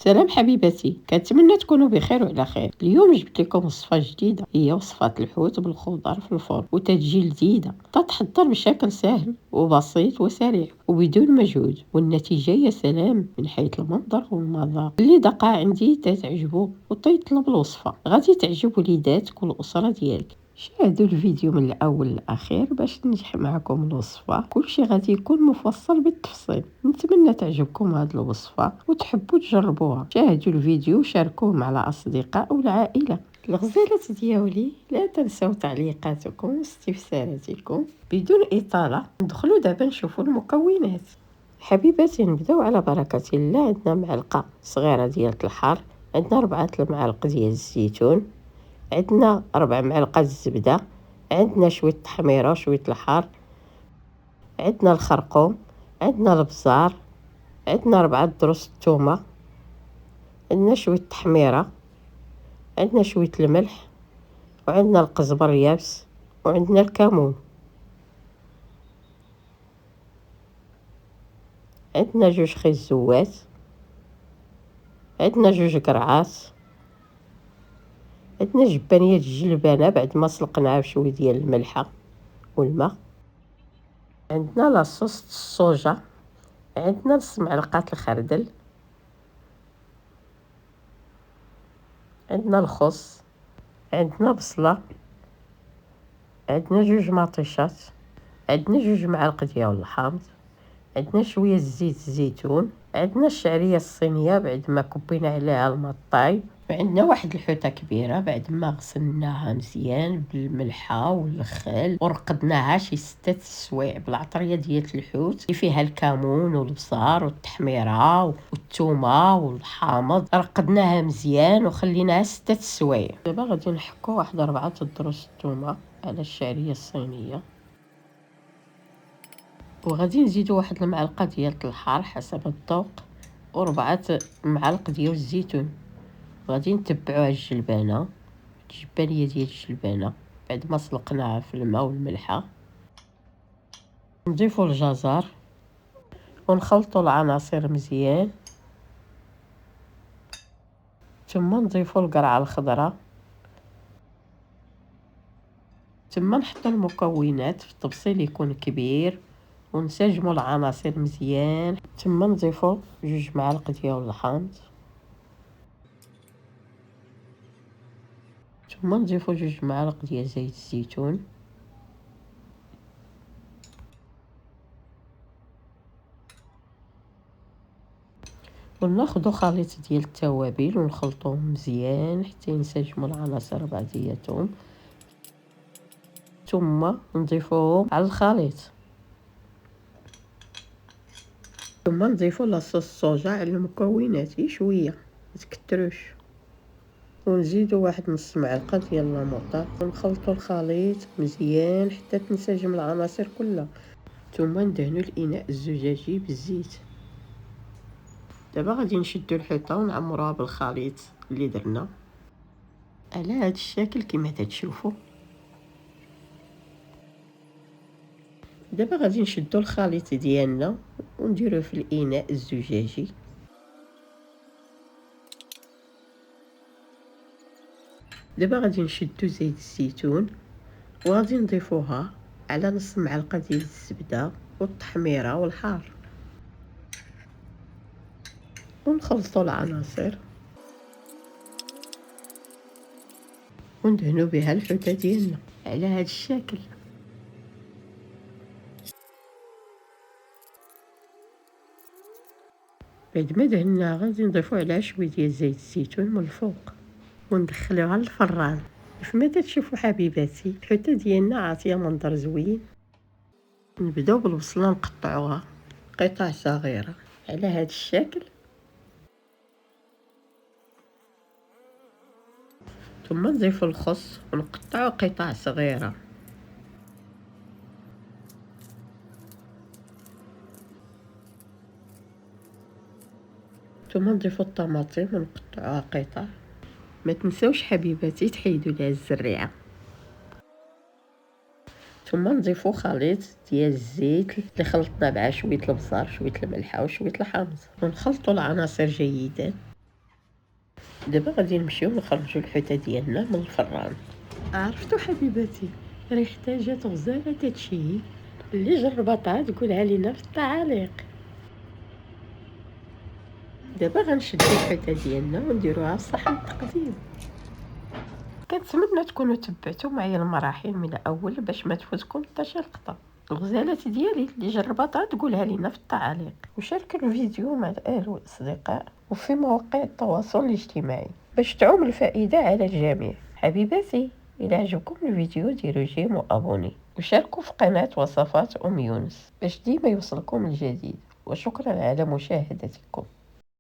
سلام حبيبتي، كنتمنى تكونوا بخير وعلى خير. اليوم جبت لكم وصفه جديده، هي وصفه الحوت بالخضر في الفرن وتتجي لذيذه. تتحضر بشكل سهل وبسيط وسريع وبدون مجهود، والنتيجه يا سلام من حيث المنظر والمذاق. اللي دقا عندي تعجبو وتيطلب الوصفه، غادي تعجب وليداتك والاسره ديالك. شاهدوا الفيديو من الاول للاخير باش تنجح معكم الوصفه. كلشي غادي يكون مفصل بالتفصيل. نتمنى تعجبكم هذه الوصفه وتحبوا تجربوها. شاهدوا الفيديو وشاركوه مع الاصدقاء والعائله. الغزالات ديالي، لا تنسوا تعليقاتكم واستفساراتكم. بدون اطاله ندخلوا دابا نشوفوا المكونات. حبيباتي نبداو على بركه الله. عندنا معلقه صغيره ديال الحار، عندنا 4 المعالق ديال الزيتون، عندنا 4 معالق الزبده، عندنا شويه التحميره وشويه الحار، عندنا الخرقوم، عندنا البزار، عندنا 4 دروس الثومه، عندنا شويه التحميره، عندنا شويه الملح، وعندنا القزبر اليابس، وعندنا الكمون، عندنا 2 خيزوات، عندنا 2 قرعات، عندنا جبانيات الجلبانه بعد ما سلقناها بشويه ديال الملحه والماء، عندنا لاصوص الصوجا، عندنا نص معلقه الخردل، عندنا الخس، عندنا بصله، عندنا 2 مطيشات، عندنا 2 معالق ديال الحامض، عندنا شويه زيت الزيتون، عندنا الشعريه الصينيه بعد ما كبينا عليها الماء الطايب، وعندنا واحد الحوته كبيره بعد ما غسلناها مزيان بالملحه والخل ورقدناها شي 6 سوايع بالعطريه ديال الحوت اللي فيها الكمون والبصار والتحميره والثومه والحامض. رقدناها مزيان وخليناها 6 سوايع. دابا غادي نحكو واحد 4 دروس الثومه على الشعريه الصينيه، وغادي نزيدو واحد المعلقه ديال الحار حسب الذوق، و4 معالق ديال الزيتون. غادي نتبعوها الجلبانه، الجبانيه ديال الجلبانه بعد ما سلقناها في الماء والملحه. نضيفو الجزر ونخلطوا العناصر مزيان، ثم نضيفو القرعه الخضراء، ثم نحطوا المكونات في الطبسيل يكون كبير ونسجموا العناصر مزيان، ثم نضيفوا 2 معالق ديال الحامض، ثم نضيفوا 2 معالق ديال زيت الزيتون، وناخذ خليط ديال التوابل ونخلطوهم مزيان حتى ينسجموا العناصر بعضياتهم، ثم نضيفوهم على الخليط، ثم نضيفوا لاصوص الصوجا على المكونات شويه متكتروش، ونزيدوا واحد نص معلقه ديال لاموطا ونخلطوا الخليط مزيان حتى تنسجم العناصر كلها، ثم ندهنوا الاناء الزجاجي بالزيت. دابا غادي نشدوا الحيطه ونعمروها بالخليط اللي درنا على هذا الشكل كما تشوفوا. دابا غادي نشدوا الخليط ديالنا ونديروه في الاناء الزجاجي. دابا غادي نشدوا زيت الزيتون وغادي نضيفوها على نص معلقه ديال الزبده والتحميره والحار، ونخلطوا العناصر وندهنوا بها الحوته ديالنا على هذا الشكل. بعد ما دهناها غادي نضيفوا عليها شويه ديال زيت الزيتون من الفوق وندخلوها للفران. كيفما تشوفوا حبيباتي الحوته ديالنا عاطيه منظر زوين. نبداو بالبصله نقطعوها قطع صغيره على هذا الشكل، ثم نضيفوا الخس ونقطعوه قطع صغيره، ثم نضيفوا الطماطم ونقطعوها قطع. ما تنساوش حبيباتي تحيدوا لها الزريعه، ثم نضيفوا خليط ديال الزيت اللي خلطنا مع شويه البزار شويه الملح وشويه الحامض، ونخلطوا العناصر جيدا. دابا غادي نمشيو نخرجوا الحوته ديالنا من الفران. عرفتوا حبيباتي، راه احتاجت غزاله تتشهي، اللي جربتها تقولها لينا في التعاليق. دابا غنشدو الحوته ديالنا ونديروها في صحن التقديم. كنتمنى تكونوا تبعتوا معايا المراحل من الاول باش ما تفوتكم حتى شي لقطه. الغزالات ديالي اللي جربتها تقولها لينا في التعاليق، وشاركوا الفيديو مع الاهل والاصدقاء وفي مواقع التواصل الاجتماعي باش تعم الفائده على الجميع. حبيباتي، الى عجبكم الفيديو ديروا جيم وابوني وشاركوا في قناه وصفات يونس باش ديما يوصلكم الجديد، وشكرا على مشاهدتكم.